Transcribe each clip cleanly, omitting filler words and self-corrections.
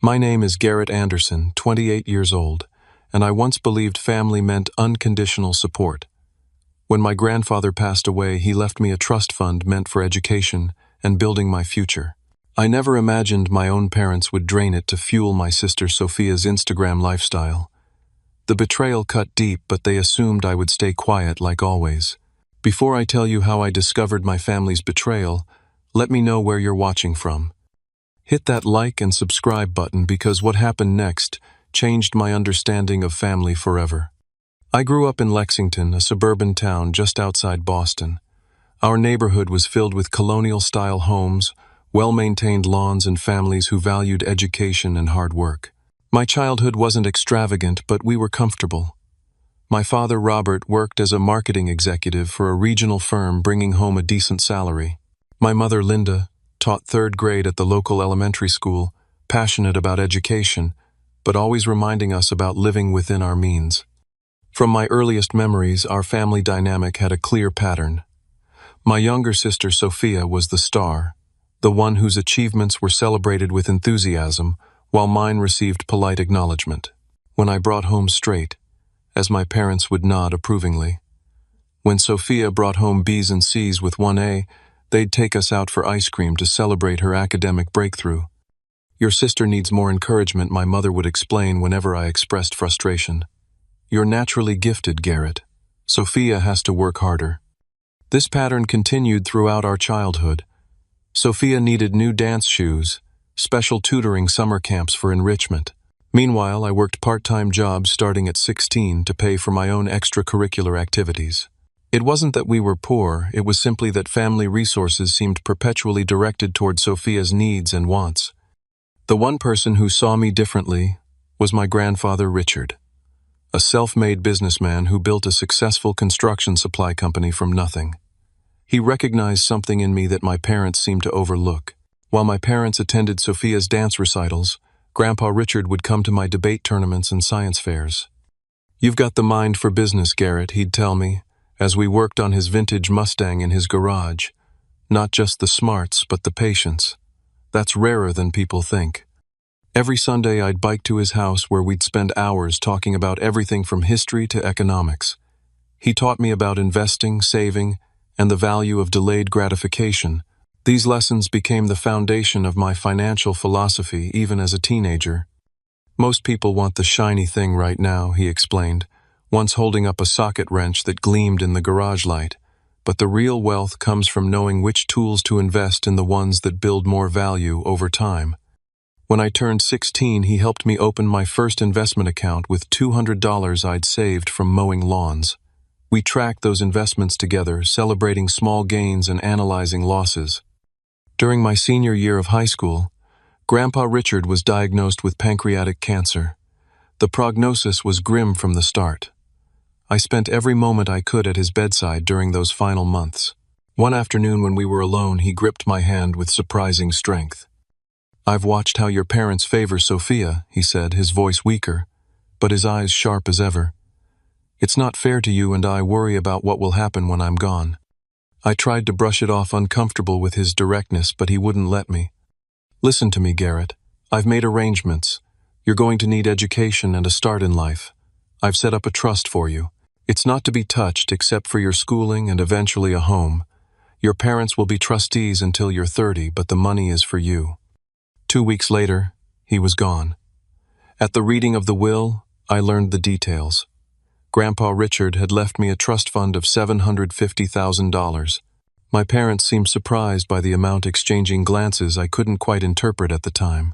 My name is Garrett Anderson, 28 years old, and I once believed family meant unconditional support. When my grandfather passed away, he left me a trust fund meant for education and building my future. I never imagined my own parents would drain it to fuel my sister Sophia's Instagram lifestyle. The betrayal cut deep, but they assumed I would stay quiet like always. Before I tell you how I discovered my family's betrayal, let me know where you're watching from. Hit that like and subscribe button because what happened next changed my understanding of family forever. I grew up in Lexington, a suburban town just outside Boston. Our neighborhood was filled with colonial-style homes, well-maintained lawns, and families who valued education and hard work. My childhood wasn't extravagant, but we were comfortable. My father, Robert, worked as a marketing executive for a regional firm, bringing home a decent salary. My mother, Linda, taught third grade at the local elementary school, passionate about education, but always reminding us about living within our means. From my earliest memories, our family dynamic had a clear pattern. My younger sister, Sophia, was the star, the one whose achievements were celebrated with enthusiasm, while mine received polite acknowledgement. When I brought home straight, as my parents would nod approvingly. When Sophia brought home B's and C's with 1A, they'd take us out for ice cream to celebrate her academic breakthrough. "Your sister needs more encouragement," my mother would explain whenever I expressed frustration. "You're naturally gifted, Garrett. Sophia has to work harder." This pattern continued throughout our childhood. Sophia needed new dance shoes, special tutoring summer camps for enrichment. Meanwhile, I worked part-time jobs starting at 16 to pay for my own extracurricular activities. It wasn't that we were poor, it was simply that family resources seemed perpetually directed toward Sophia's needs and wants. The one person who saw me differently was my grandfather, Richard, a self-made businessman who built a successful construction supply company from nothing. He recognized something in me that my parents seemed to overlook. While my parents attended Sophia's dance recitals, Grandpa Richard would come to my debate tournaments and science fairs. "You've got the mind for business, Garrett," he'd tell me, as we worked on his vintage Mustang in his garage. "Not just the smarts, but the patience. That's rarer than people think." Every Sunday I'd bike to his house where we'd spend hours talking about everything from history to economics. He taught me about investing, saving, and the value of delayed gratification. These lessons became the foundation of my financial philosophy even as a teenager. "Most people want the shiny thing right now," he explained, once holding up a socket wrench that gleamed in the garage light. "But the real wealth comes from knowing which tools to invest in, the ones that build more value over time." When I turned 16, he helped me open my first investment account with $200 I'd saved from mowing lawns. We tracked those investments together, celebrating small gains and analyzing losses. During my senior year of high school, Grandpa Richard was diagnosed with pancreatic cancer. The prognosis was grim from the start. I spent every moment I could at his bedside during those final months. One afternoon when we were alone, he gripped my hand with surprising strength. "I've watched how your parents favor Sophia," he said, his voice weaker, but his eyes sharp as ever. "It's not fair to you, and I worry about what will happen when I'm gone." I tried to brush it off, uncomfortable with his directness, but he wouldn't let me. "Listen to me, Garrett. I've made arrangements. You're going to need education and a start in life. I've set up a trust for you. It's not to be touched except for your schooling and eventually a home. Your parents will be trustees until you're 30, but the money is for you." 2 weeks later, he was gone. At the reading of the will, I learned the details. Grandpa Richard had left me a trust fund of $750,000. My parents seemed surprised by the amount, exchanging glances I couldn't quite interpret at the time.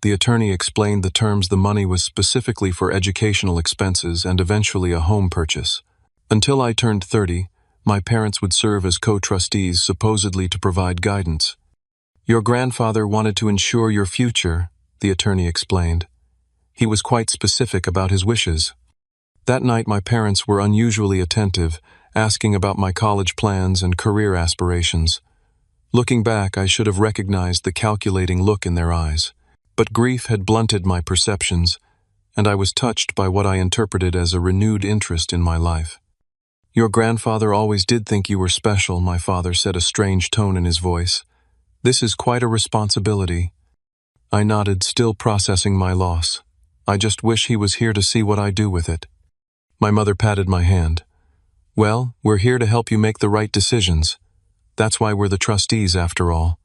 The attorney explained the terms. The money was specifically for educational expenses and eventually a home purchase. Until I turned 30, my parents would serve as co-trustees, supposedly to provide guidance. "Your grandfather wanted to ensure your future," the attorney explained. "He was quite specific about his wishes." That night my parents were unusually attentive, asking about my college plans and career aspirations. Looking back, I should have recognized the calculating look in their eyes. But grief had blunted my perceptions, and I was touched by what I interpreted as a renewed interest in my life. "Your grandfather always did think you were special," my father said, a strange tone in his voice. "This is quite a responsibility." I nodded, still processing my loss. I just wish he was here to see what I do with it. My mother patted my hand. Well, we're here to help you make the right decisions. That's why we're the trustees, after all.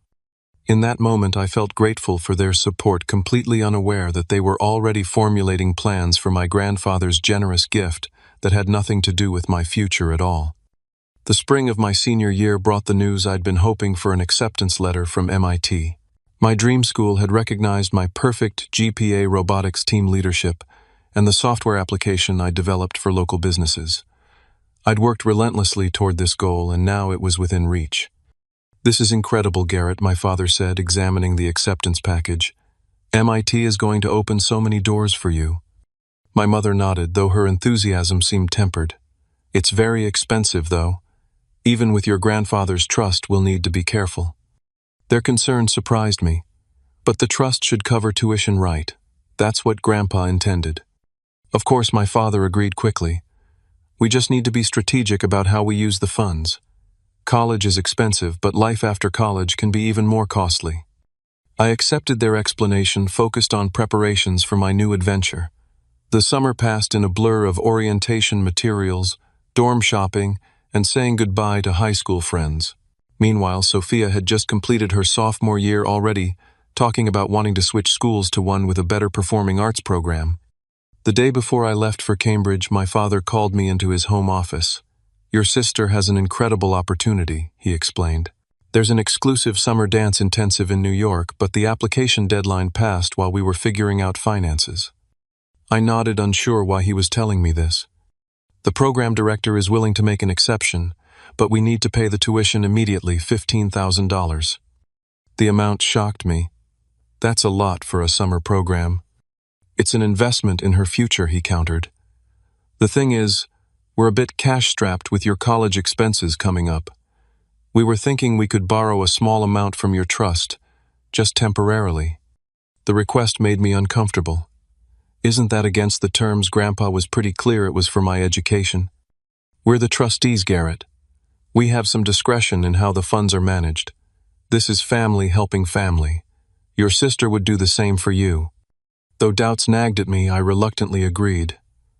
In that moment, I felt grateful for their support, completely unaware that they were already formulating plans for my grandfather's generous gift that had nothing to do with my future at all. The spring of my senior year brought the news I'd been hoping for, an acceptance letter from MIT. My dream school had recognized my perfect GPA robotics team leadership and the software application I developed for local businesses. I'd worked relentlessly toward this goal, and now it was within reach. This is incredible, Garrett, my father said, examining the acceptance package. MIT is going to open so many doors for you. My mother nodded, though her enthusiasm seemed tempered. It's very expensive, though. Even with your grandfather's trust, we'll need to be careful. Their concern surprised me. But the trust should cover tuition, right? That's what Grandpa intended. Of course, my father agreed quickly. We just need to be strategic about how we use the funds. College is expensive, but life after college can be even more costly. I accepted their explanation, focused on preparations for my new adventure. The summer passed in a blur of orientation materials, dorm shopping, and saying goodbye to high school friends. Meanwhile, Sophia had just completed her sophomore year already, talking about wanting to switch schools to one with a better performing arts program. The day before I left for Cambridge, my father called me into his home office. Your sister has an incredible opportunity, he explained. There's an exclusive summer dance intensive in New York, but the application deadline passed while we were figuring out finances. I nodded, unsure why he was telling me this. The program director is willing to make an exception, but we need to pay the tuition immediately, $15,000. The amount shocked me. That's a lot for a summer program. It's an investment in her future, he countered. The thing is, we're a bit cash-strapped with your college expenses coming up. We were thinking we could borrow a small amount from your trust, just temporarily. The request made me uncomfortable. Isn't that against the terms? Grandpa was pretty clear it was for my education. We're the trustees, Garrett. We have some discretion in how the funds are managed. This is family helping family. Your sister would do the same for you. Though doubts nagged at me, I reluctantly agreed.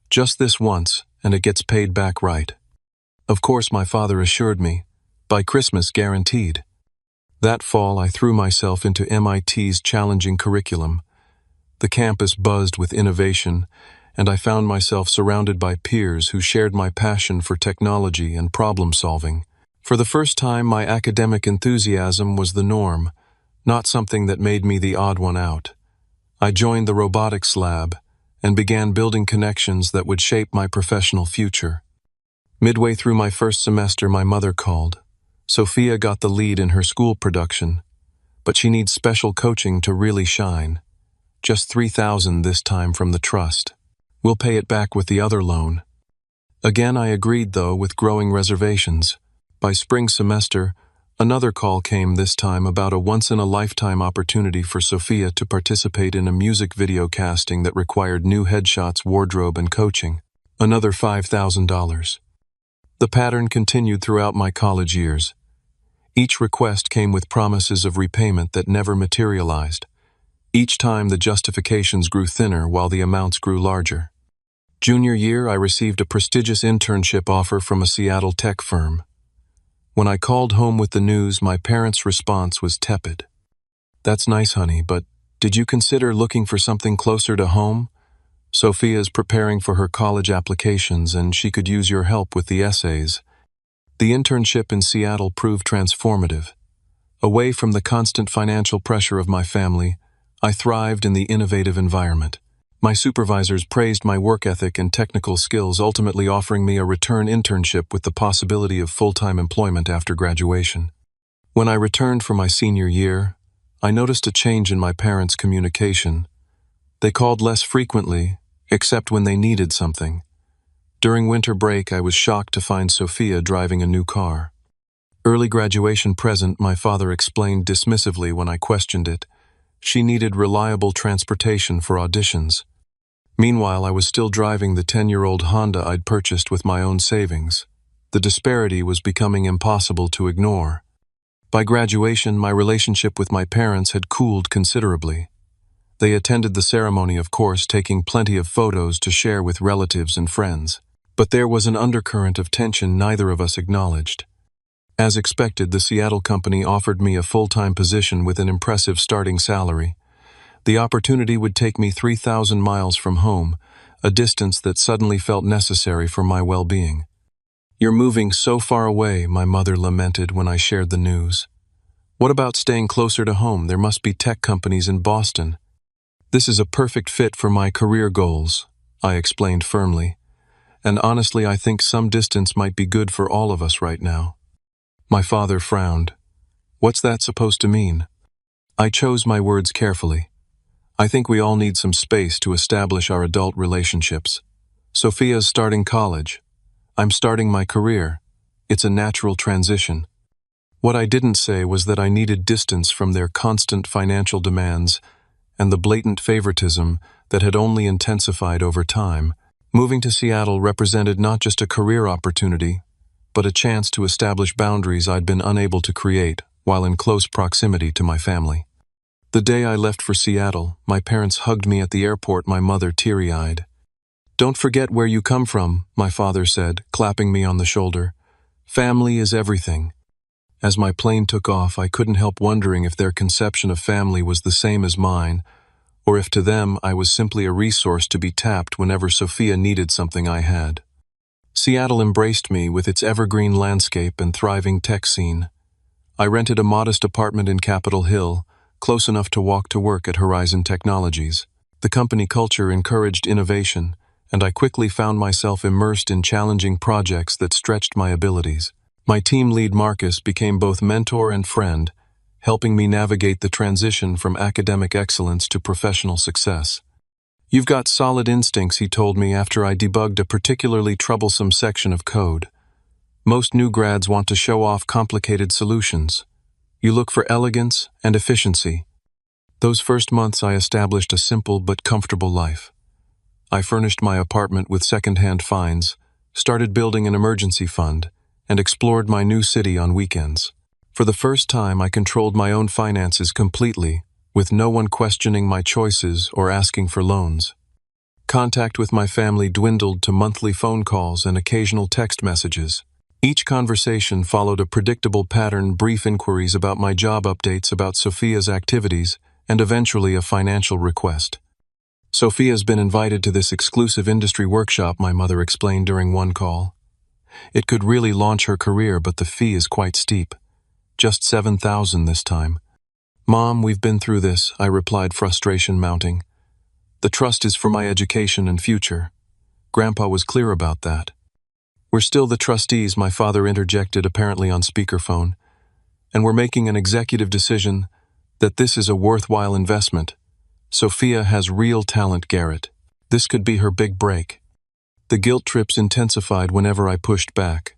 Just this once, and it gets paid back right. Of course, my father assured me. By Christmas, guaranteed. That fall, I threw myself into MIT's challenging curriculum. The campus buzzed with innovation, and I found myself surrounded by peers who shared my passion for technology and problem-solving. For the first time, my academic enthusiasm was the norm, not something that made me the odd one out. I joined the robotics lab and began building connections that would shape my professional future. Midway through my first semester, my mother called. Sophia got the lead in her school production, but she needs special coaching to really shine. Just $3,000 this time from the trust. We'll pay it back with the other loan. Again, I agreed, though, with growing reservations. By spring semester, another call came, this time about a once-in-a-lifetime opportunity for Sophia to participate in a music video casting that required new headshots, wardrobe, and coaching. Another $5,000. The pattern continued throughout my college years. Each request came with promises of repayment that never materialized. Each time the justifications grew thinner while the amounts grew larger. Junior year, I received a prestigious internship offer from a Seattle tech firm. When I called home with the news, my parents' response was tepid. That's nice, honey, but did you consider looking for something closer to home? Sophia is preparing for her college applications, and she could use your help with the essays. The internship in Seattle proved transformative. Away from the constant financial pressure of my family, I thrived in the innovative environment. My supervisors praised my work ethic and technical skills, ultimately offering me a return internship with the possibility of full-time employment after graduation. When I returned for my senior year, I noticed a change in my parents' communication. They called less frequently, except when they needed something. During winter break, I was shocked to find Sophia driving a new car. Early graduation present, my father explained dismissively when I questioned it. She needed reliable transportation for auditions. Meanwhile, I was still driving the 10-year-old Honda I'd purchased with my own savings. The disparity was becoming impossible to ignore. By graduation, my relationship with my parents had cooled considerably. They attended the ceremony, of course, taking plenty of photos to share with relatives and friends. But there was an undercurrent of tension neither of us acknowledged. As expected, the Seattle company offered me a full-time position with an impressive starting salary. The opportunity would take me 3,000 miles from home, a distance that suddenly felt necessary for my well-being. "You're moving so far away," my mother lamented when I shared the news. "What about staying closer to home? There must be tech companies in Boston." "This is a perfect fit for my career goals," I explained firmly. "And honestly, I think some distance might be good for all of us right now." My father frowned. "What's that supposed to mean?" I chose my words carefully. "I think we all need some space to establish our adult relationships. Sophia's starting college. I'm starting my career. It's a natural transition." What I didn't say was that I needed distance from their constant financial demands and the blatant favoritism that had only intensified over time. Moving to Seattle represented not just a career opportunity, but a chance to establish boundaries I'd been unable to create while in close proximity to my family. The day I left for Seattle, my parents hugged me at the airport, my mother teary-eyed. "Don't forget where you come from," my father said, clapping me on the shoulder. "Family is everything." As my plane took off, I couldn't help wondering if their conception of family was the same as mine, or if to them I was simply a resource to be tapped whenever Sophia needed something I had. Seattle embraced me with its evergreen landscape and thriving tech scene. I rented a modest apartment in Capitol Hill, close enough to walk to work at Horizon Technologies. The company culture encouraged innovation, and I quickly found myself immersed in challenging projects that stretched my abilities. My team lead Marcus became both mentor and friend, helping me navigate the transition from academic excellence to professional success. "You've got solid instincts," he told me after I debugged a particularly troublesome section of code. "Most new grads want to show off complicated solutions. You look for elegance and efficiency." Those first months I established a simple but comfortable life. I furnished my apartment with second-hand finds, started building an emergency fund, and explored my new city on weekends. For the first time, I controlled my own finances completely, with no one questioning my choices or asking for loans. Contact with my family dwindled to monthly phone calls and occasional text messages. Each conversation followed a predictable pattern: brief inquiries about my job, updates about Sophia's activities, and eventually a financial request. "Sophia's been invited to this exclusive industry workshop," my mother explained during one call. "It could really launch her career, but the fee is quite steep. Just $7,000 this time." "Mom, we've been through this," I replied, frustration mounting. "The trust is for my education and future. Grandpa was clear about that." "We're still the trustees," my father interjected, apparently on speakerphone. "And we're making an executive decision that this is a worthwhile investment. Sophia has real talent, Garrett. This could be her big break." The guilt trips intensified whenever I pushed back.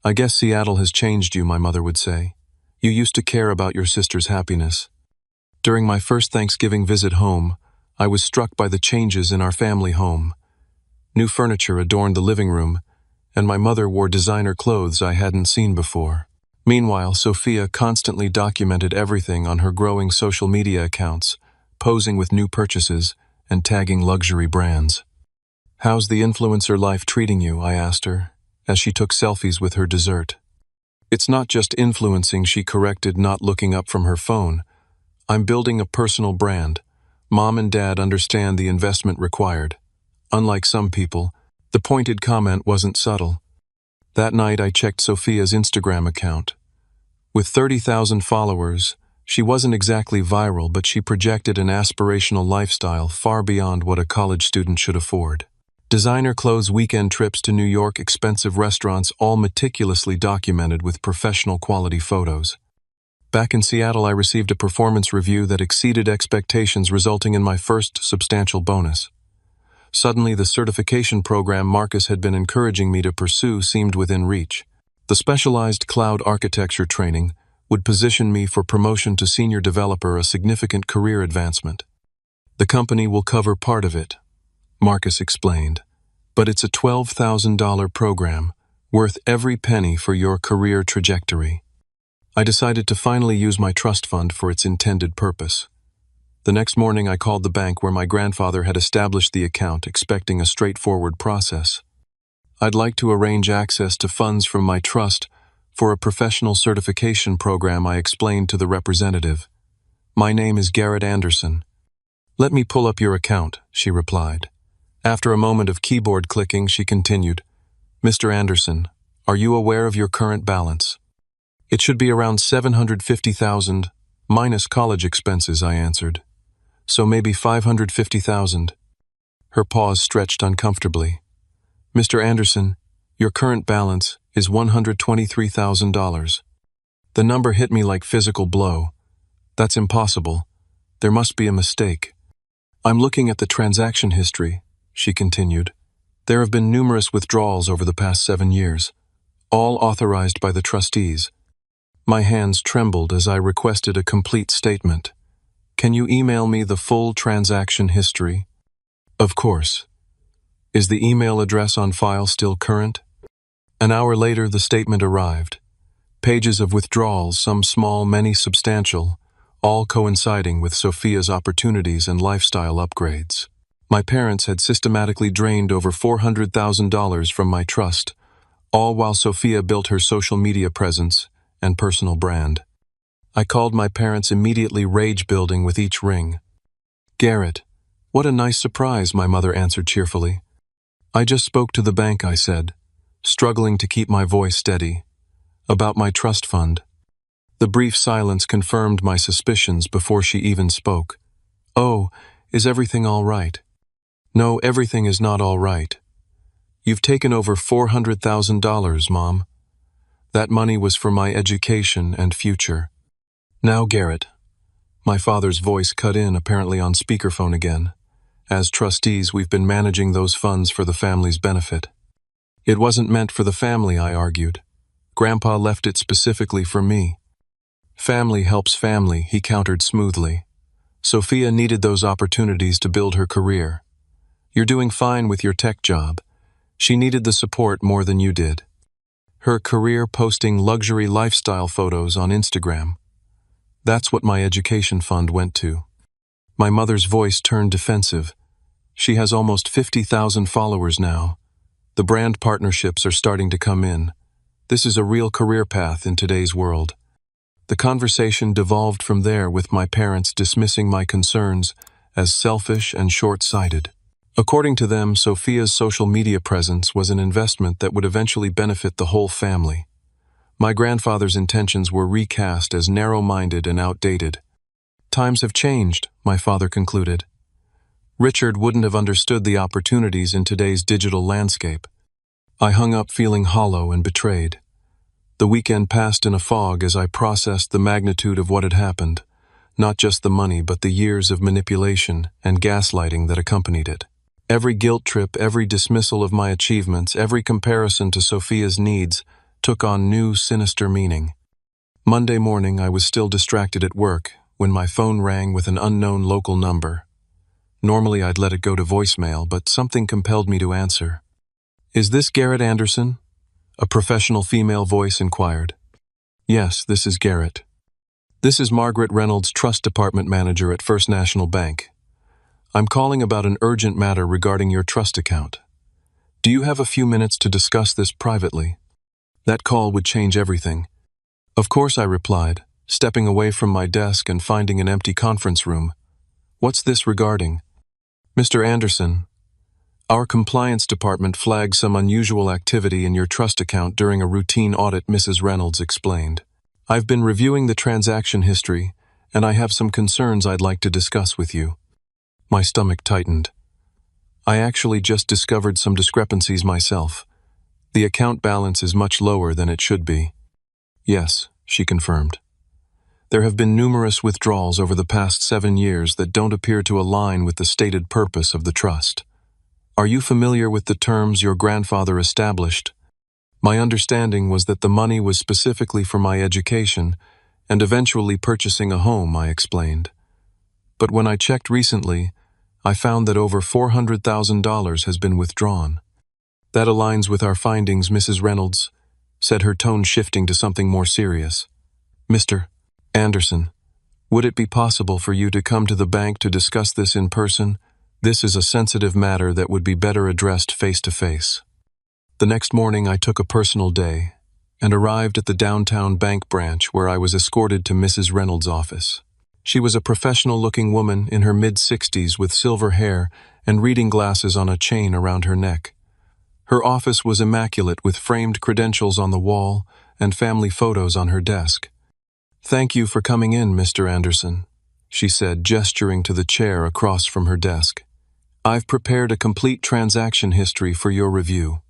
"I guess Seattle has changed you," my mother would say. "You used to care about your sister's happiness." During my first Thanksgiving visit home, I was struck by the changes in our family home. New furniture adorned the living room, and my mother wore designer clothes I hadn't seen before. Meanwhile, Sophia constantly documented everything on her growing social media accounts, posing with new purchases and tagging luxury brands. "How's the influencer life treating you?" I asked her, as she took selfies with her dessert. "It's not just influencing," she corrected, not looking up from her phone. "I'm building a personal brand. Mom and Dad understand the investment required." Unlike some people, the pointed comment wasn't subtle. That night I checked Sophia's Instagram account. With 30,000 followers, she wasn't exactly viral, but she projected an aspirational lifestyle far beyond what a college student should afford. Designer clothes, weekend trips to New York, expensive restaurants, all meticulously documented with professional quality photos. Back in Seattle, I received a performance review that exceeded expectations, resulting in my first substantial bonus. Suddenly, the certification program Marcus had been encouraging me to pursue seemed within reach. The specialized cloud architecture training would position me for promotion to senior developer, a significant career advancement. "The company will cover part of it," Marcus explained, "but it's a $12,000 program, worth every penny for your career trajectory." I decided to finally use my trust fund for its intended purpose. The next morning I called the bank where my grandfather had established the account, expecting a straightforward process. I'd like to arrange access to funds from my trust for a professional certification program, I explained to the representative. My name is Garrett Anderson. Let me pull up your account, she replied. After a moment of keyboard clicking, she continued, Mr. Anderson, are you aware of your current balance? It should be around $750,000 minus college expenses, I answered. So maybe $550,000. Her pause stretched uncomfortably. Mr. Anderson, your current balance is $123,000. The number hit me like physical blow. That's impossible. There must be a mistake. I'm looking at the transaction history, she continued. There have been numerous withdrawals over the past 7 years, all authorized by the trustees. My hands trembled as I requested a complete statement. Can you email me the full transaction history? Of course. Is the email address on file still current? An hour later, the statement arrived. Pages of withdrawals, some small, many substantial, all coinciding with Sophia's opportunities and lifestyle upgrades. My parents had systematically drained over $400,000 from my trust, all while Sophia built her social media presence and personal brand. I called my parents, immediately rage-building with each ring. Garrett, what a nice surprise, my mother answered cheerfully. I just spoke to the bank, I said, struggling to keep my voice steady, about my trust fund. The brief silence confirmed my suspicions before she even spoke. Oh, is everything all right? No, everything is not all right. You've taken over $400,000, Mom. That money was for my education and future. Now, Garrett. My father's voice cut in, apparently on speakerphone again. As trustees, we've been managing those funds for the family's benefit. It wasn't meant for the family, I argued. Grandpa left it specifically for me. Family helps family, he countered smoothly. Sophia needed those opportunities to build her career. You're doing fine with your tech job. She needed the support more than you did. Her career posting luxury lifestyle photos on Instagram. That's what my education fund went to. My mother's voice turned defensive. She has almost 50,000 followers now. The brand partnerships are starting to come in. This is a real career path in today's world. The conversation devolved from there, with my parents dismissing my concerns as selfish and short-sighted. According to them, Sophia's social media presence was an investment that would eventually benefit the whole family. My grandfather's intentions were recast as narrow-minded and outdated. Times have changed, my father concluded. Richard wouldn't have understood the opportunities in today's digital landscape. I hung up feeling hollow and betrayed. The weekend passed in a fog as I processed the magnitude of what had happened, not just the money but the years of manipulation and gaslighting that accompanied it. Every guilt trip, every dismissal of my achievements, every comparison to Sophia's needs took on new, sinister meaning. Monday morning, I was still distracted at work when my phone rang with an unknown local number. Normally, I'd let it go to voicemail, but something compelled me to answer. Is this Garrett Anderson? A professional female voice inquired. Yes, this is Garrett. This is Margaret Reynolds, Trust Department Manager at First National Bank. I'm calling about an urgent matter regarding your trust account. Do you have a few minutes to discuss this privately? That call would change everything. Of course, I replied, stepping away from my desk and finding an empty conference room. What's this regarding? Mr. Anderson, our compliance department flagged some unusual activity in your trust account during a routine audit, Mrs. Reynolds explained. I've been reviewing the transaction history, and I have some concerns I'd like to discuss with you. My stomach tightened. I actually just discovered some discrepancies myself. The account balance is much lower than it should be. Yes, she confirmed. There have been numerous withdrawals over the past 7 years that don't appear to align with the stated purpose of the trust. Are you familiar with the terms your grandfather established? My understanding was that the money was specifically for my education and eventually purchasing a home, I explained. But when I checked recently, I found that over $400,000 has been withdrawn. That aligns with our findings, Mrs. Reynolds, said, her tone shifting to something more serious. Mr. Anderson, Would it be possible for you to come to the bank to discuss this in person? This is a sensitive matter that would be better addressed face to face. The next morning I took a personal day and arrived at the downtown bank branch where I was escorted to Mrs. Reynolds' office. She was a professional-looking woman in her mid-60s with silver hair and reading glasses on a chain around her neck. Her office was immaculate with framed credentials on the wall and family photos on her desk. "Thank you for coming in, Mr. Anderson," she said, gesturing to the chair across from her desk. "I've prepared a complete transaction history for your review."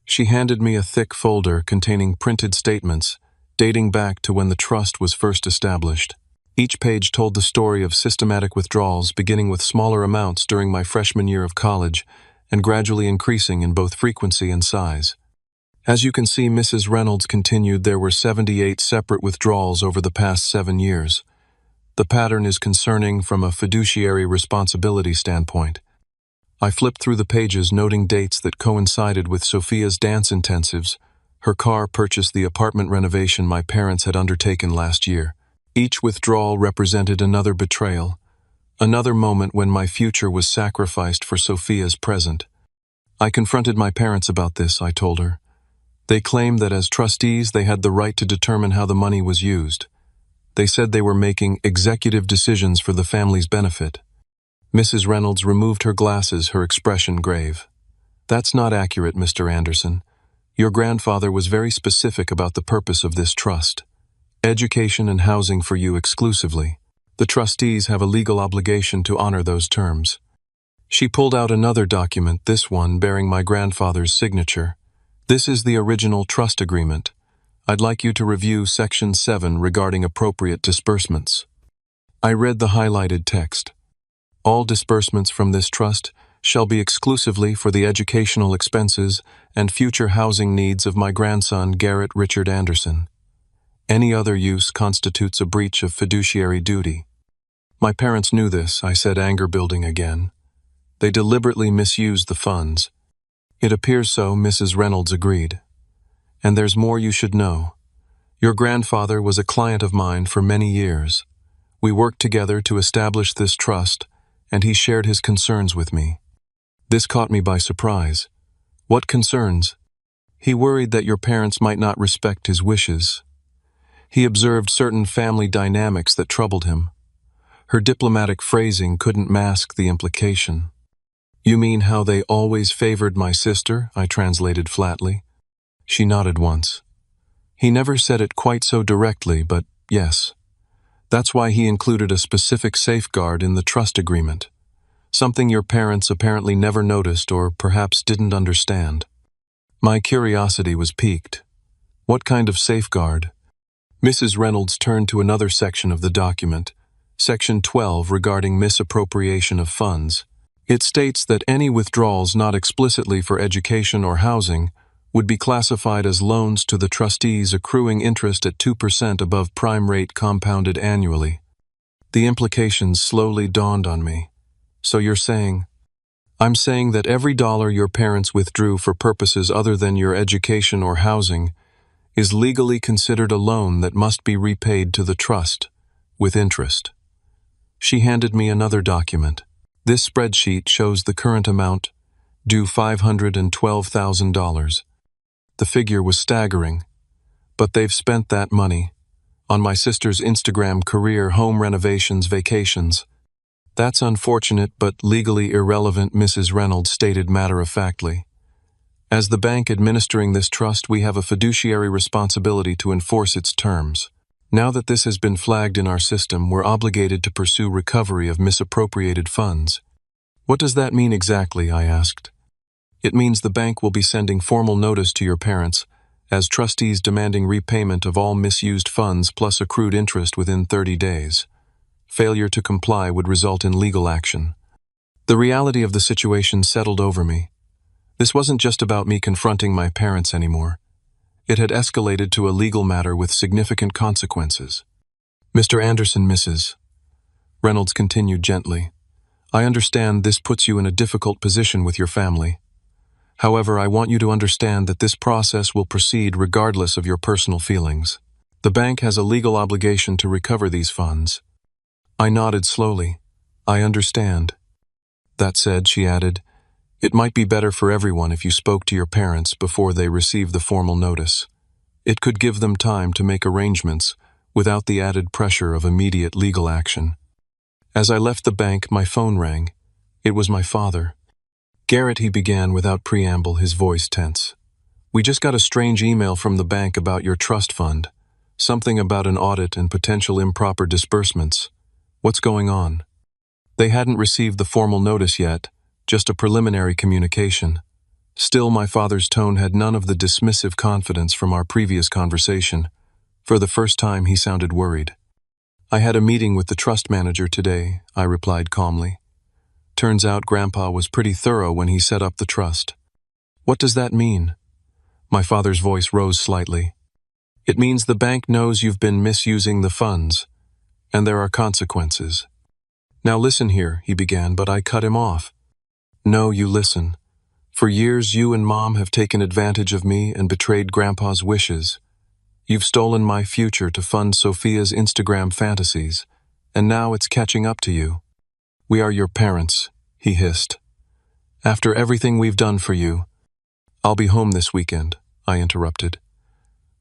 She handed me a thick folder containing printed statements dating back to when the trust was first established. Each page told the story of systematic withdrawals beginning with smaller amounts during my freshman year of college and gradually increasing in both frequency and size. As you can see, Mrs. Reynolds continued, there were 78 separate withdrawals over the past 7 years. The pattern is concerning from a fiduciary responsibility standpoint. I flipped through the pages, noting dates that coincided with Sophia's dance intensives, her car purchase, the apartment renovation my parents had undertaken last year. Each withdrawal represented another betrayal, another moment when my future was sacrificed for Sophia's present. I confronted my parents about this, I told her. They claimed that as trustees they had the right to determine how the money was used. They said they were making executive decisions for the family's benefit. Mrs. Reynolds removed her glasses, her expression grave. "That's not accurate, Mr. Anderson. Your grandfather was very specific about the purpose of this trust. Education and housing for you exclusively. The trustees have a legal obligation to honor those terms." She pulled out another document, this one bearing my grandfather's signature. "This is the original trust agreement. I'd like you to review Section 7 regarding appropriate disbursements." I read the highlighted text. "All disbursements from this trust shall be exclusively for the educational expenses and future housing needs of my grandson, Garrett Richard Anderson. Any other use constitutes a breach of fiduciary duty." My parents knew this, I said, anger building again. "They deliberately misused the funds." "It appears so," Mrs. Reynolds agreed. "And there's more you should know. Your grandfather was a client of mine for many years. We worked together to establish this trust, and he shared his concerns with me." This caught me by surprise. "What concerns?" "He worried that your parents might not respect his wishes. He observed certain family dynamics that troubled him." Her diplomatic phrasing couldn't mask the implication. "You mean how they always favored my sister?" I translated flatly. She nodded once. "He never said it quite so directly, but yes. That's why he included a specific safeguard in the trust agreement. Something your parents apparently never noticed or perhaps didn't understand." My curiosity was piqued. "What kind of safeguard?" Mrs. Reynolds turned to another section of the document, Section 12 regarding misappropriation of funds. It states that any withdrawals not explicitly for education or housing would be classified as loans to the trustees accruing interest at 2% above prime rate compounded annually. The implications slowly dawned on me. "So you're saying—" "I'm saying that every dollar your parents withdrew for purposes other than your education or housing is legally considered a loan that must be repaid to the trust, with interest." She handed me another document. This spreadsheet shows the current amount, due $512,000. The figure was staggering, but they've spent that money on my sister's Instagram career, home renovations, vacations. "That's unfortunate but legally irrelevant," Mrs. Reynolds stated matter-of-factly. "As the bank administering this trust, we have a fiduciary responsibility to enforce its terms. Now that this has been flagged in our system, we're obligated to pursue recovery of misappropriated funds." "What does that mean exactly?" I asked. "It means the bank will be sending formal notice to your parents as trustees demanding repayment of all misused funds plus accrued interest within 30 days. Failure to comply would result in legal action." The reality of the situation settled over me. This wasn't just about me confronting my parents anymore. It had escalated to a legal matter with significant consequences. "Mr. Anderson, Mrs. Reynolds continued gently, I understand this puts you in a difficult position with your family. However, I want you to understand that this process will proceed regardless of your personal feelings. The bank has a legal obligation to recover these funds. I nodded slowly. I understand. That said, she added, it might be better for everyone if you spoke to your parents before they receive the formal notice. It could give them time to make arrangements without the added pressure of immediate legal action. As I left the bank, my phone rang. It was my father. Garrett, he began without preamble, his voice tense. We just got a strange email from the bank about your trust fund. Something about an audit and potential improper disbursements. What's going on? They hadn't received the formal notice yet, just a preliminary communication. Still, my father's tone had none of the dismissive confidence from our previous conversation. For the first time, he sounded worried. I had a meeting with the trust manager today, I replied calmly. Turns out Grandpa was pretty thorough when he set up the trust. What does that mean? My father's voice rose slightly. It means the bank knows you've been misusing the funds, and there are consequences. Now listen here, he began, but I cut him off. No, you listen. For years, you and Mom have taken advantage of me and betrayed Grandpa's wishes. You've stolen my future to fund Sophia's Instagram fantasies, and now it's catching up to you. We are your parents, he hissed. After everything we've done for you. I'll be home this weekend, I interrupted.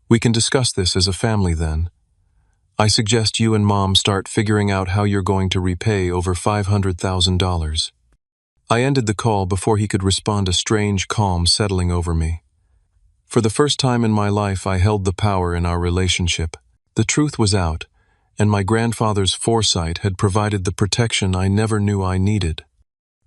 We can discuss this as a family then. I suggest you and Mom start figuring out how you're going to repay over $500,000. I ended the call before he could respond, a strange calm settling over me. For the first time in my life, I held the power in our relationship. The truth was out, and my grandfather's foresight had provided the protection I never knew I needed.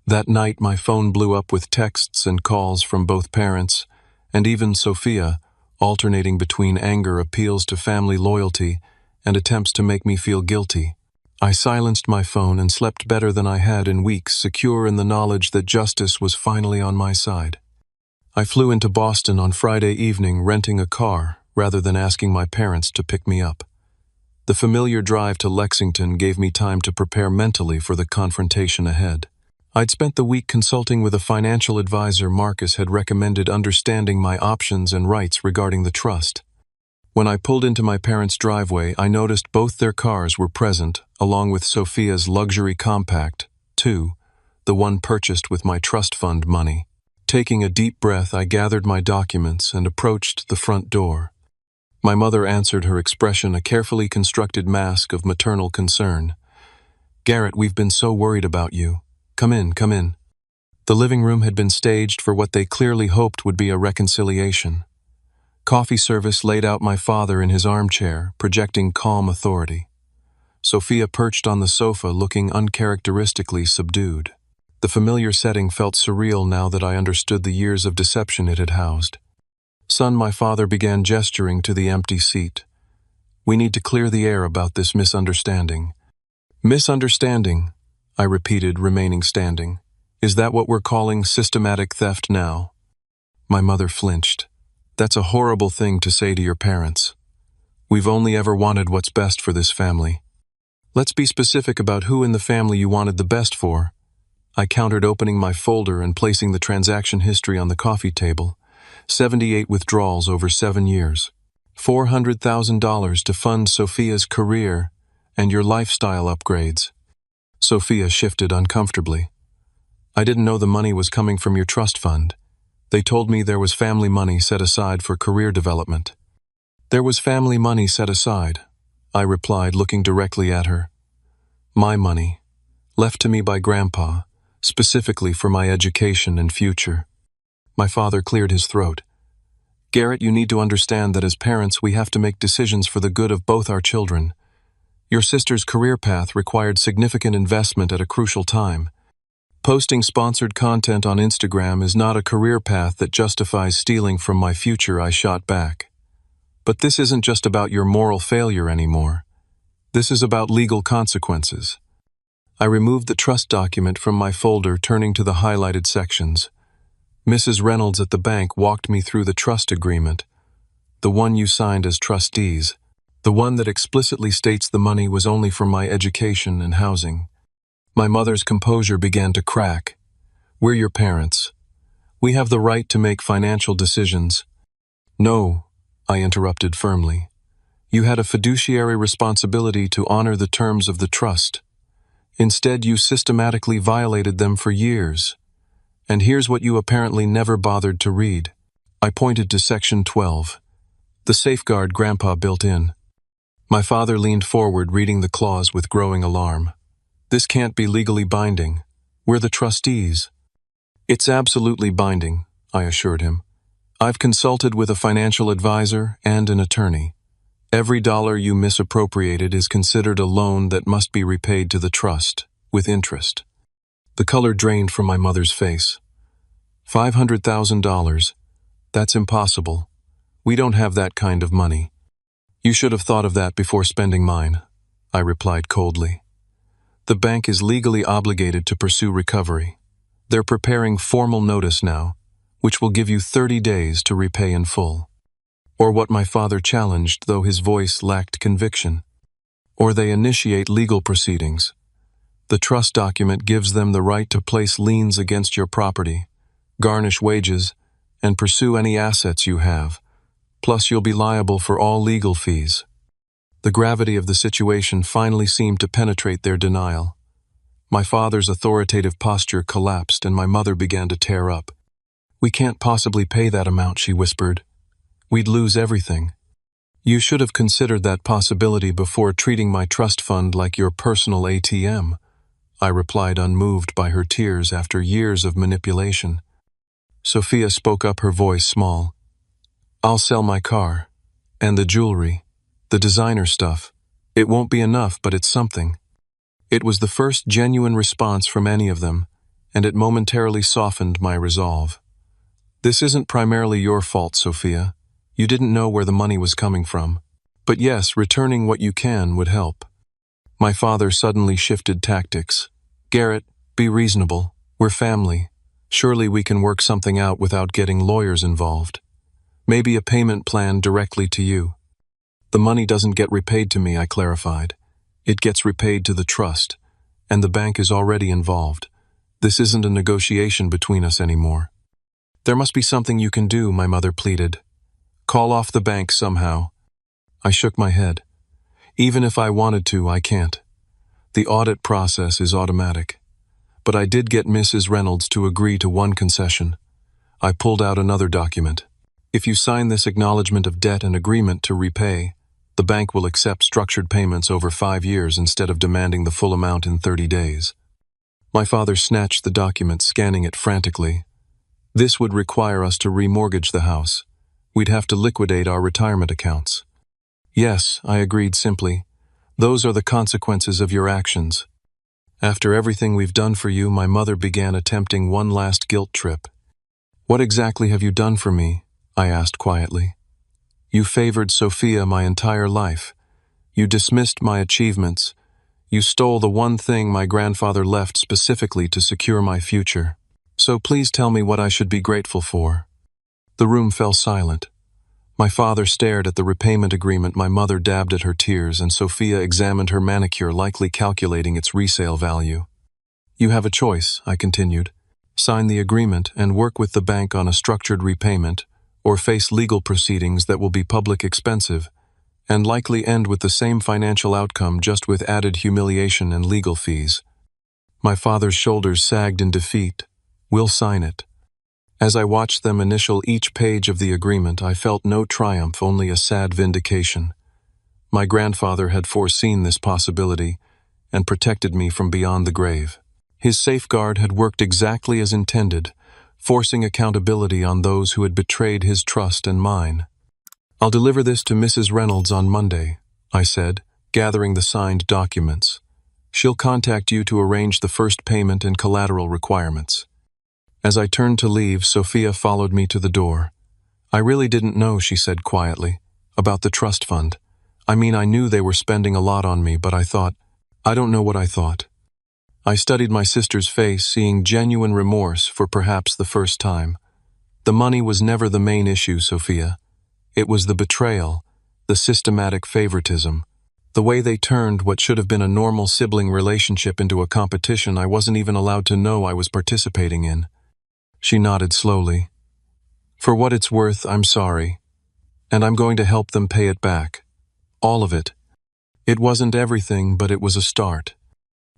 That night, my phone blew up with texts and calls from both parents, and even Sophia, alternating between anger appeals to family loyalty and attempts to make me feel guilty. I silenced my phone and slept better than I had in weeks, secure in the knowledge that justice was finally on my side. I flew into Boston on Friday evening, renting a car rather than asking my parents to pick me up. The familiar drive to Lexington gave me time to prepare mentally for the confrontation ahead. I'd spent the week consulting with a financial advisor Marcus had recommended, understanding my options and rights regarding the trust. When I pulled into my parents' driveway, I noticed both their cars were present, along with Sophia's luxury compact, too, the one purchased with my trust fund money. Taking a deep breath, I gathered my documents and approached the front door. My mother answered, her expression a carefully constructed mask of maternal concern. Garrett, we've been so worried about you. Come in, come in. The living room had been staged for what they clearly hoped would be a reconciliation. Coffee service laid out my father in his armchair, projecting calm authority. Sophia perched on the sofa, looking uncharacteristically subdued. The familiar setting felt surreal now that I understood the years of deception it had housed. Son, my father began gesturing to the empty seat. We need to clear the air about this misunderstanding. Misunderstanding, I repeated, remaining standing. Is that what we're calling systematic theft now? My mother flinched. That's a horrible thing to say to your parents. We've only ever wanted what's best for this family. Let's be specific about who in the family you wanted the best for. I countered, opening my folder and placing the transaction history on the coffee table. 78 withdrawals over 7 years. $400,000 to fund Sophia's career and your lifestyle upgrades. Sophia shifted uncomfortably. I didn't know the money was coming from your trust fund. They told me there was family money set aside for career development. There was family money set aside, I replied, looking directly at her. My money, left to me by Grandpa, specifically for my education and future. My father cleared his throat. Garrett, you need to understand that as parents we have to make decisions for the good of both our children. Your sister's career path required significant investment at a crucial time. Posting sponsored content on Instagram is not a career path that justifies stealing from my future, I shot back. But this isn't just about your moral failure anymore. This is about legal consequences. I removed the trust document from my folder, turning to the highlighted sections. Mrs. Reynolds at the bank walked me through the trust agreement, the one you signed as trustees, the one that explicitly states the money was only for my education and housing. My mother's composure began to crack. We're your parents. We have the right to make financial decisions. No, I interrupted firmly. You had a fiduciary responsibility to honor the terms of the trust. Instead, you systematically violated them for years. And here's what you apparently never bothered to read. I pointed to Section 12, the safeguard Grandpa built in. My father leaned forward, reading the clause with growing alarm. This can't be legally binding. We're the trustees. It's absolutely binding, I assured him. I've consulted with a financial advisor and an attorney. Every dollar you misappropriated is considered a loan that must be repaid to the trust, with interest. The color drained from my mother's face. $500,000. That's impossible. We don't have that kind of money. You should have thought of that before spending mine, I replied coldly. The bank is legally obligated to pursue recovery. They're preparing formal notice now, which will give you 30 days to repay in full. Or what my father challenged, though his voice lacked conviction. Or they initiate legal proceedings. The trust document gives them the right to place liens against your property, garnish wages, and pursue any assets you have. Plus, you'll be liable for all legal fees. The gravity of the situation finally seemed to penetrate their denial. My father's authoritative posture collapsed and my mother began to tear up. We can't possibly pay that amount, she whispered. We'd lose everything. You should have considered that possibility before treating my trust fund like your personal ATM, I replied, unmoved by her tears after years of manipulation. Sophia spoke up, her voice small. I'll sell my car. And the jewelry. The designer stuff. It won't be enough, but it's something. It was the first genuine response from any of them, and it momentarily softened my resolve. This isn't primarily your fault, Sophia. You didn't know where the money was coming from. But yes, returning what you can would help. My father suddenly shifted tactics. Garrett, be reasonable. We're family. Surely we can work something out without getting lawyers involved. Maybe a payment plan directly to you. The money doesn't get repaid to me, I clarified. It gets repaid to the trust, and the bank is already involved. This isn't a negotiation between us anymore. There must be something you can do, my mother pleaded. Call off the bank somehow. I shook my head. Even if I wanted to, I can't. The audit process is automatic. But I did get Mrs. Reynolds to agree to one concession. I pulled out another document. If you sign this acknowledgement of debt and agreement to repay, the bank will accept structured payments over 5 years instead of demanding the full amount in 30 days. My father snatched the document, scanning it frantically. This would require us to remortgage the house. We'd have to liquidate our retirement accounts. Yes, I agreed simply. Those are the consequences of your actions. After everything we've done for you, my mother began attempting one last guilt trip. What exactly have you done for me? I asked quietly. You favored Sophia my entire life. You dismissed my achievements. You stole the one thing my grandfather left specifically to secure my future. So please tell me what I should be grateful for. The room fell silent. My father stared at the repayment agreement, my mother dabbed at her tears, and Sophia examined her manicure, likely calculating its resale value. You have a choice, I continued. Sign the agreement and work with the bank on a structured repayment, or face legal proceedings that will be public expensive, and likely end with the same financial outcome, just with added humiliation and legal fees. My father's shoulders sagged in defeat. We'll sign it. As I watched them initial each page of the agreement, I felt no triumph, only a sad vindication. My grandfather had foreseen this possibility and protected me from beyond the grave. His safeguard had worked exactly as intended, forcing accountability on those who had betrayed his trust and mine. I'll deliver this to Mrs. Reynolds on Monday, I said, gathering the signed documents. She'll contact you to arrange the first payment and collateral requirements. As I turned to leave, Sophia followed me to the door. I really didn't know, she said quietly, about the trust fund. I mean, I knew they were spending a lot on me, but I don't know what I thought. I studied my sister's face, seeing genuine remorse for perhaps the first time. The money was never the main issue, Sophia. It was the betrayal, the systematic favoritism, the way they turned what should have been a normal sibling relationship into a competition I wasn't even allowed to know I was participating in. She nodded slowly. For what it's worth, I'm sorry. And I'm going to help them pay it back. All of it. It wasn't everything, but it was a start.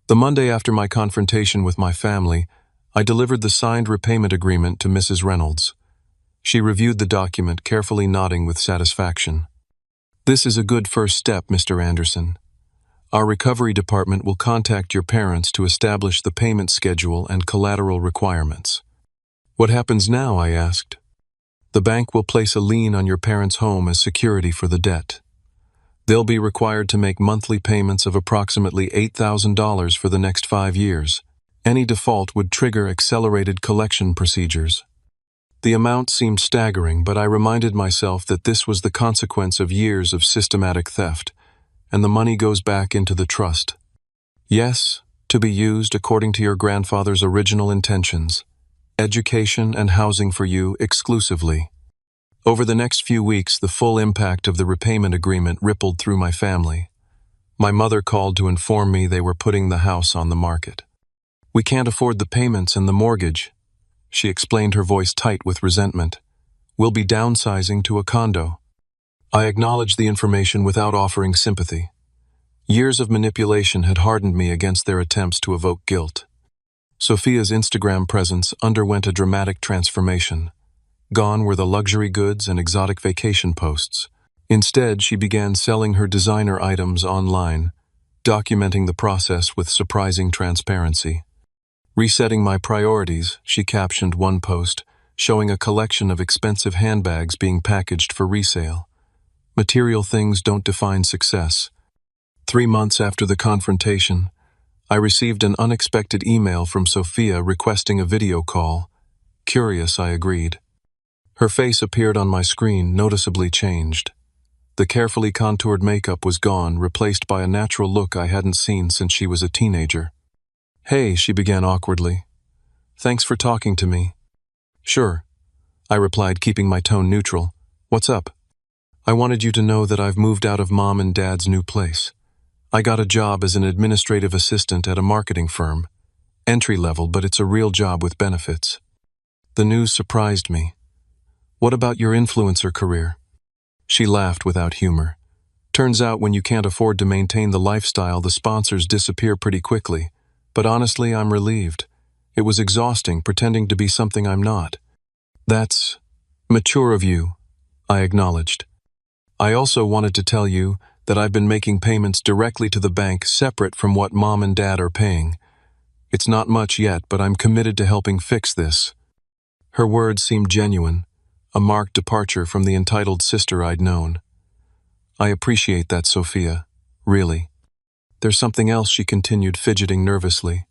The Monday after my confrontation with my family, I delivered the signed repayment agreement to Mrs. Reynolds. She reviewed the document, carefully nodding with satisfaction. "This is a good first step, Mr. Anderson. Our recovery department will contact your parents to establish the payment schedule and collateral requirements." "What happens now?" I asked. "The bank will place a lien on your parents' home as security for the debt. They'll be required to make monthly payments of approximately $8,000 for the next 5 years. Any default would trigger accelerated collection procedures." The amount seemed staggering, but I reminded myself that this was the consequence of years of systematic theft, and the money goes back into the trust. "Yes, to be used according to your grandfather's original intentions. Education and housing for you exclusively." Over the next few weeks, the full impact of the repayment agreement rippled through my family. My mother called to inform me they were putting the house on the market. "We can't afford the payments and the mortgage," she explained, her voice tight with resentment. "We'll be downsizing to a condo." I acknowledged the information without offering sympathy. Years of manipulation had hardened me against their attempts to evoke guilt. Sophia's Instagram presence underwent a dramatic transformation. Gone were the luxury goods and exotic vacation posts. Instead, she began selling her designer items online, documenting the process with surprising transparency. Resetting my priorities, she captioned one post, showing a collection of expensive handbags being packaged for resale. Material things don't define success. 3 months after the confrontation, I received an unexpected email from Sophia requesting a video call. Curious, I agreed. Her face appeared on my screen, noticeably changed. The carefully contoured makeup was gone, replaced by a natural look I hadn't seen since she was a teenager. "Hey," she began awkwardly. "Thanks for talking to me." "Sure," I replied, keeping my tone neutral. "What's up?" "I wanted you to know that I've moved out of Mom and Dad's new place. I got a job as an administrative assistant at a marketing firm. Entry level, but it's a real job with benefits." The news surprised me. "What about your influencer career?" She laughed without humor. "Turns out when you can't afford to maintain the lifestyle, the sponsors disappear pretty quickly. But honestly, I'm relieved. It was exhausting pretending to be something I'm not." "That's mature of you," I acknowledged. "I also wanted to tell you that I've been making payments directly to the bank separate from what Mom and Dad are paying. It's not much yet, but I'm committed to helping fix this." Her words seemed genuine, a marked departure from the entitled sister I'd known. "I appreciate that, Sophia. Really." "There's something else," she continued, fidgeting nervously.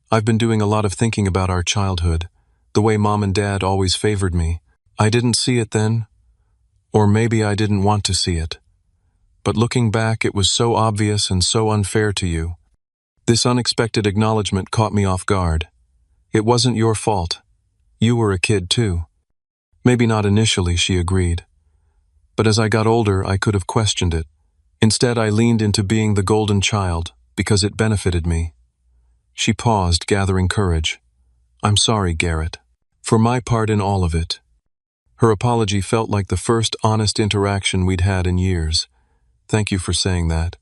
"I've been doing a lot of thinking about our childhood, the way Mom and Dad always favored me. I didn't see it then, or maybe I didn't want to see it. But looking back, it was so obvious and so unfair to you." This unexpected acknowledgement caught me off guard. "It wasn't your fault. You were a kid too." "Maybe not initially," she agreed. "But as I got older, I could have questioned it. Instead, I leaned into being the golden child because it benefited me." She paused, gathering courage. "I'm sorry, Garrett, for my part in all of it." Her apology felt like the first honest interaction we'd had in years. "Thank you for saying that."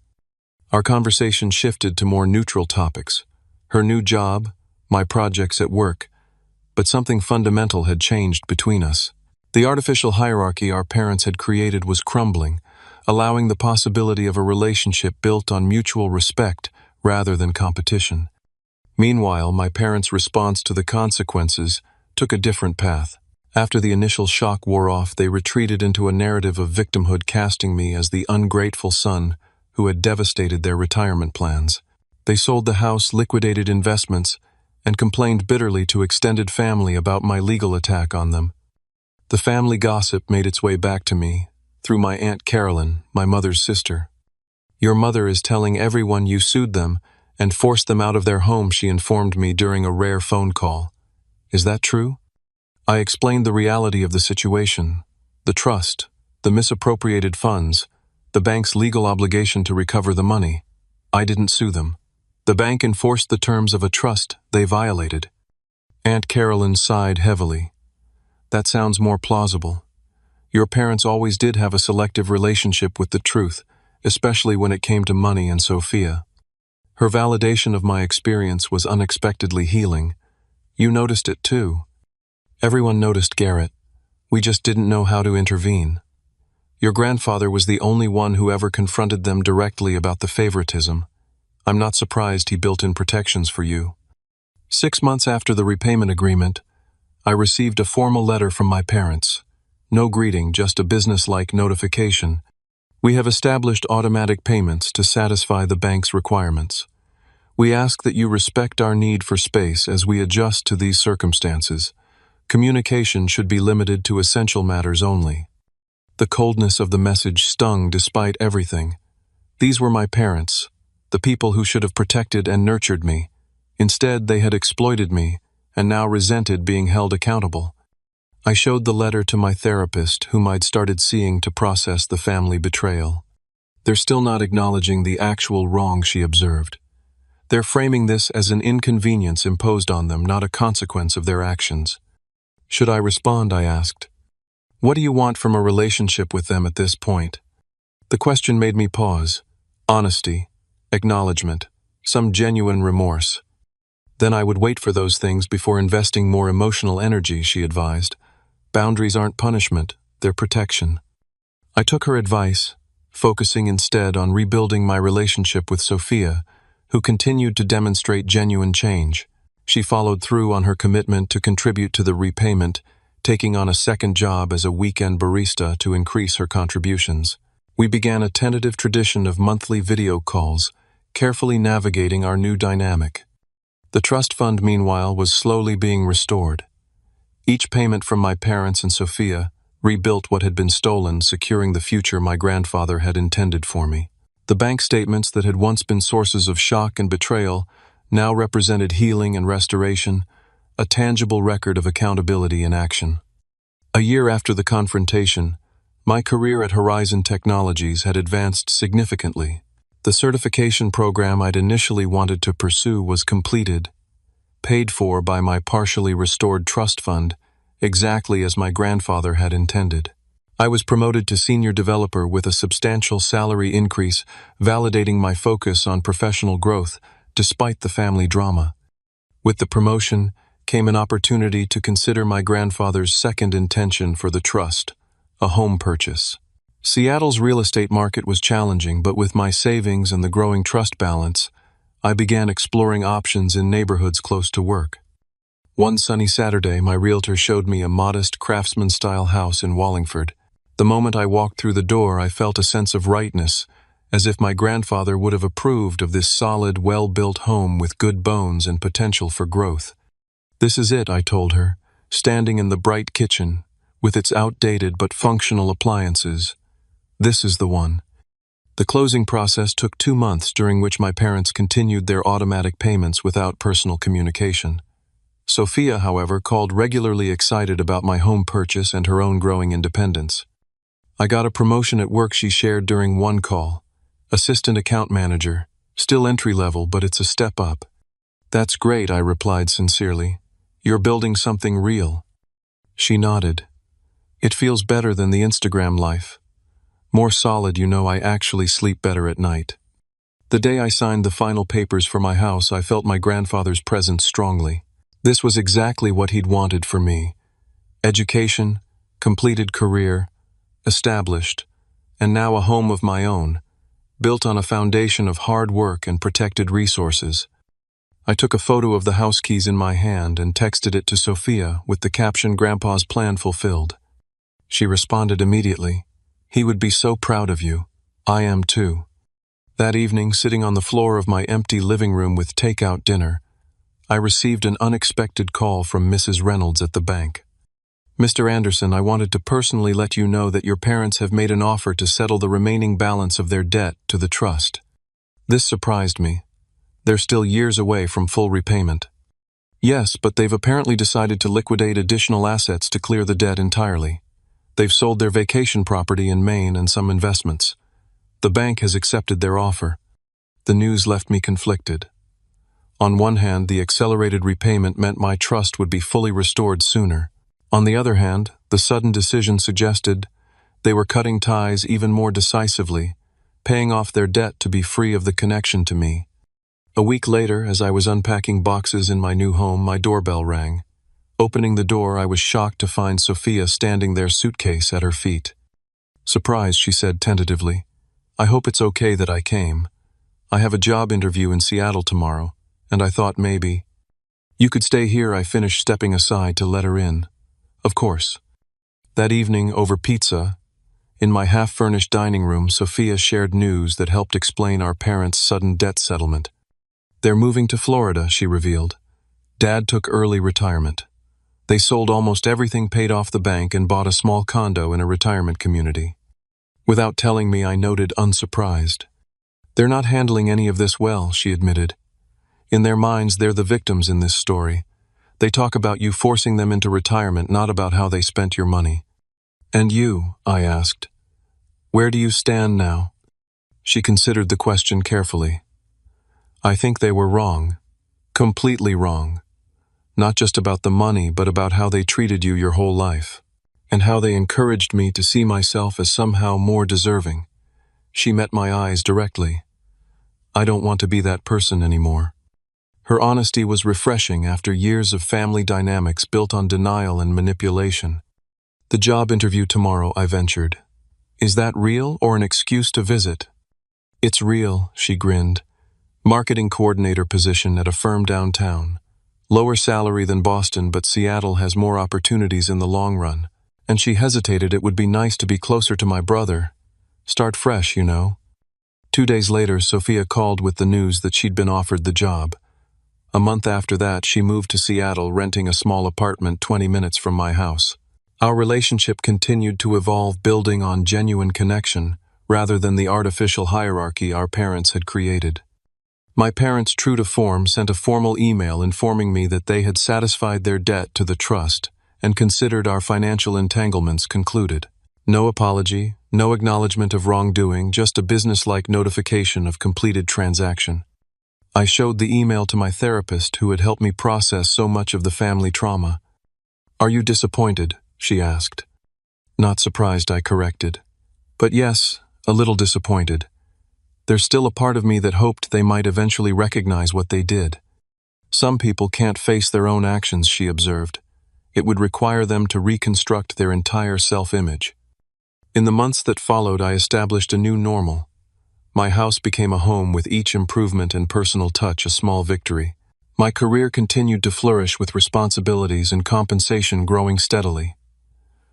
Our conversation shifted to more neutral topics. Her new job, my projects at work, but something fundamental had changed between us. The artificial hierarchy our parents had created was crumbling, allowing the possibility of a relationship built on mutual respect rather than competition. Meanwhile, my parents' response to the consequences took a different path. After the initial shock wore off, they retreated into a narrative of victimhood, casting me as the ungrateful son who had devastated their retirement plans. They sold the house, liquidated investments, and complained bitterly to extended family about my legal attack on them. The family gossip made its way back to me, through my Aunt Carolyn, my mother's sister. "Your mother is telling everyone you sued them and forced them out of their home," she informed me during a rare phone call. "Is that true?" I explained the reality of the situation: the trust, the misappropriated funds, the bank's legal obligation to recover the money. I didn't sue them. The bank enforced the terms of a trust they violated. Aunt Carolyn sighed heavily. "That sounds more plausible. Your parents always did have a selective relationship with the truth, especially when it came to money and Sophia." Her validation of my experience was unexpectedly healing. You noticed it too. Everyone noticed Garrett. We just didn't know how to intervene. Your grandfather was the only one who ever confronted them directly about the favoritism. I'm not surprised he built in protections for you. 6 months after the repayment agreement, I received a formal letter from my parents. No greeting, just a business-like notification. We have established automatic payments to satisfy the bank's requirements. We ask that you respect our need for space as we adjust to these circumstances. Communication should be limited to essential matters only. The coldness of the message stung despite everything. These were my parents, the people who should have protected and nurtured me. Instead, they had exploited me and now resented being held accountable. I showed the letter to my therapist, whom I'd started seeing to process the family betrayal. They're still not acknowledging the actual wrong she observed. They're framing this as an inconvenience imposed on them, not a consequence of their actions. Should I respond, I asked. What do you want from a relationship with them at this point? The question made me pause. Honesty, acknowledgement, some genuine remorse. Then I would wait for those things before investing more emotional energy, she advised. Boundaries aren't punishment, they're protection. I took her advice, focusing instead on rebuilding my relationship with Sophia, who continued to demonstrate genuine change. She followed through on her commitment to contribute to the repayment, taking on a second job as a weekend barista to increase her contributions. We began a tentative tradition of monthly video calls, carefully navigating our new dynamic. The trust fund, meanwhile, was slowly being restored. Each payment from my parents and Sophia rebuilt what had been stolen, securing the future my grandfather had intended for me. The bank statements that had once been sources of shock and betrayal now represented healing and restoration, a tangible record of accountability in action. A year after the confrontation, my career at Horizon Technologies had advanced significantly. The certification program I'd initially wanted to pursue was completed, paid for by my partially restored trust fund, exactly as my grandfather had intended. I was promoted to senior developer with a substantial salary increase, validating my focus on professional growth despite the family drama. With the promotion came an opportunity to consider my grandfather's second intention for the trust, a home purchase. Seattle's real estate market was challenging, but with my savings and the growing trust balance, I began exploring options in neighborhoods close to work. One sunny Saturday, my realtor showed me a modest craftsman-style house in Wallingford. The moment I walked through the door, I felt a sense of rightness, as if my grandfather would have approved of this solid, well-built home with good bones and potential for growth. This is it, I told her, standing in the bright kitchen, with its outdated but functional appliances. This is the one. The closing process took 2 months, during which my parents continued their automatic payments without personal communication. Sophia, however, called regularly, excited about my home purchase and her own growing independence. I got a promotion at work, she shared during one call. Assistant account manager, still entry-level, but it's a step up. That's great, I replied sincerely. You're building something real. She nodded. It feels better than the Instagram life. More solid, you know. I actually sleep better at night. The day I signed the final papers for my house, I felt my grandfather's presence strongly. This was exactly what he'd wanted for me. Education, completed career, established, and now a home of my own, built on a foundation of hard work and protected resources. I took a photo of the house keys in my hand and texted it to Sophia with the caption, "Grandpa's plan fulfilled." She responded immediately, "He would be so proud of you. I am too." That evening, sitting on the floor of my empty living room with takeout dinner, I received an unexpected call from Mrs. Reynolds at the bank. "Mr. Anderson, I wanted to personally let you know that your parents have made an offer to settle the remaining balance of their debt to the trust." This surprised me. They're still years away from full repayment. "Yes, but they've apparently decided to liquidate additional assets to clear the debt entirely. They've sold their vacation property in Maine and some investments. The bank has accepted their offer." The news left me conflicted. On one hand, the accelerated repayment meant my trust would be fully restored sooner. On the other hand, the sudden decision suggested they were cutting ties even more decisively, paying off their debt to be free of the connection to me. A week later, as I was unpacking boxes in my new home, my doorbell rang. Opening the door, I was shocked to find Sophia standing there, suitcase at her feet. "Surprised," she said tentatively. "I hope it's okay that I came. I have a job interview in Seattle tomorrow, and I thought maybe—" "You could stay here," I finished, stepping aside to let her in. "Of course." That evening, over pizza, in my half-furnished dining room, Sophia shared news that helped explain our parents' sudden debt settlement. "They're moving to Florida," she revealed. "Dad took early retirement. They sold almost everything, paid off the bank, and bought a small condo in a retirement community." Without telling me, I noted, unsurprised. "They're not handling any of this well," she admitted. "In their minds, they're the victims in this story. They talk about you forcing them into retirement, not about how they spent your money." "And you?" I asked. "Where do you stand now?" She considered the question carefully. "I think they were wrong. Completely wrong. Not just about the money, but about how they treated you your whole life, and how they encouraged me to see myself as somehow more deserving." She met my eyes directly. "I don't want to be that person anymore." Her honesty was refreshing after years of family dynamics built on denial and manipulation. "The job interview tomorrow," I ventured. "Is that real or an excuse to visit?" "It's real," she grinned. "Marketing coordinator position at a firm downtown. Lower salary than Boston, but Seattle has more opportunities in the long run." And she hesitated. "It would be nice to be closer to my brother. Start fresh, you know." 2 days later, Sophia called with the news that she'd been offered the job. A month after that, she moved to Seattle, renting a small apartment 20 minutes from my house. Our relationship continued to evolve, building on genuine connection rather than the artificial hierarchy our parents had created. My parents, true to form, sent a formal email informing me that they had satisfied their debt to the trust and considered our financial entanglements concluded. No apology, no acknowledgement of wrongdoing, just a businesslike notification of completed transaction. I showed the email to my therapist, who had helped me process so much of the family trauma. "Are you disappointed?" she asked. "Not surprised," I corrected. "But yes, a little disappointed. There's still a part of me that hoped they might eventually recognize what they did." "Some people can't face their own actions," she observed. "It would require them to reconstruct their entire self-image." In the months that followed, I established a new normal. My house became a home, with each improvement and personal touch a small victory. My career continued to flourish, with responsibilities and compensation growing steadily.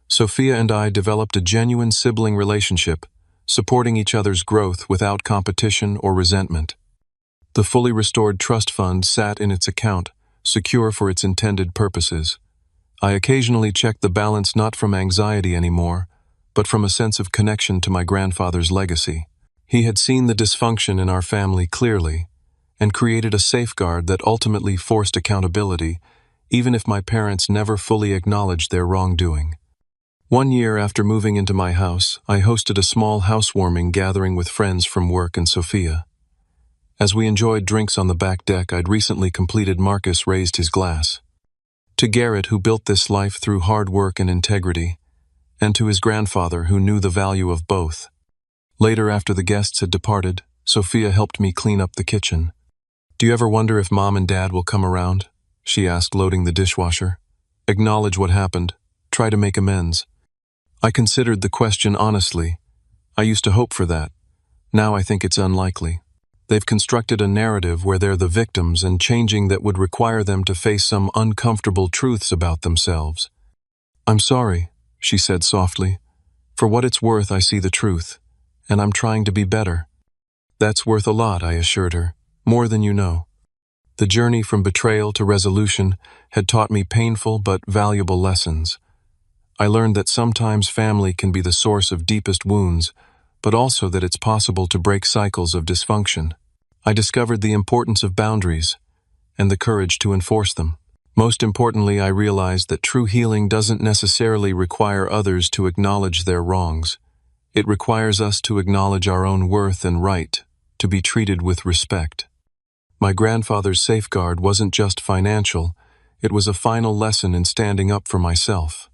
Sophia and I developed a genuine sibling relationship, supporting each other's growth without competition or resentment. The fully restored trust fund sat in its account, secure for its intended purposes. I occasionally checked the balance, not from anxiety anymore, but from a sense of connection to my grandfather's legacy. He had seen the dysfunction in our family clearly, and created a safeguard that ultimately forced accountability, even if my parents never fully acknowledged their wrongdoing. 1 year after moving into my house, I hosted a small housewarming gathering with friends from work and Sophia. As we enjoyed drinks on the back deck I'd recently completed, Marcus raised his glass. To Garrett, who built this life through hard work and integrity, and to his grandfather, who knew the value of both. Later, after the guests had departed, Sophia helped me clean up the kitchen. "Do you ever wonder if Mom and Dad will come around?" she asked, loading the dishwasher. "Acknowledge what happened. Try to make amends." I considered the question honestly. I used to hope for that. Now I think it's unlikely. They've constructed a narrative where they're the victims, and changing that would require them to face some uncomfortable truths about themselves. "I'm sorry," she said softly. "For what it's worth, I see the truth, and I'm trying to be better." "That's worth a lot," I assured her. "More than you know." The journey from betrayal to resolution had taught me painful but valuable lessons. I learned that sometimes family can be the source of deepest wounds, but also that it's possible to break cycles of dysfunction. I discovered the importance of boundaries and the courage to enforce them. Most importantly, I realized that true healing doesn't necessarily require others to acknowledge their wrongs. It requires us to acknowledge our own worth and right to be treated with respect. My grandfather's safeguard wasn't just financial, it was a final lesson in standing up for myself.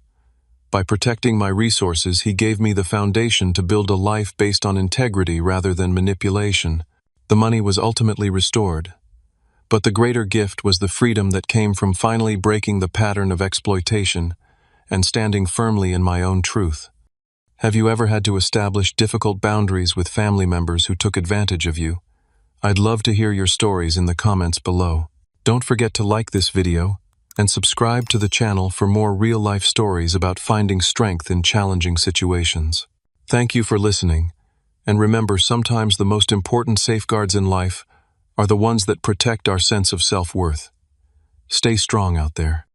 By protecting my resources, he gave me the foundation to build a life based on integrity rather than manipulation. The money was ultimately restored, But the greater gift was the freedom that came from finally breaking the pattern of exploitation and standing firmly in my own truth. Have you ever had to establish difficult boundaries with family members who took advantage of you? I'd love to hear your stories in the comments below. Don't forget to like this video and subscribe to the channel for more real-life stories about finding strength in challenging situations. Thank you for listening, and remember, sometimes the most important safeguards in life are the ones that protect our sense of self-worth. Stay strong out there.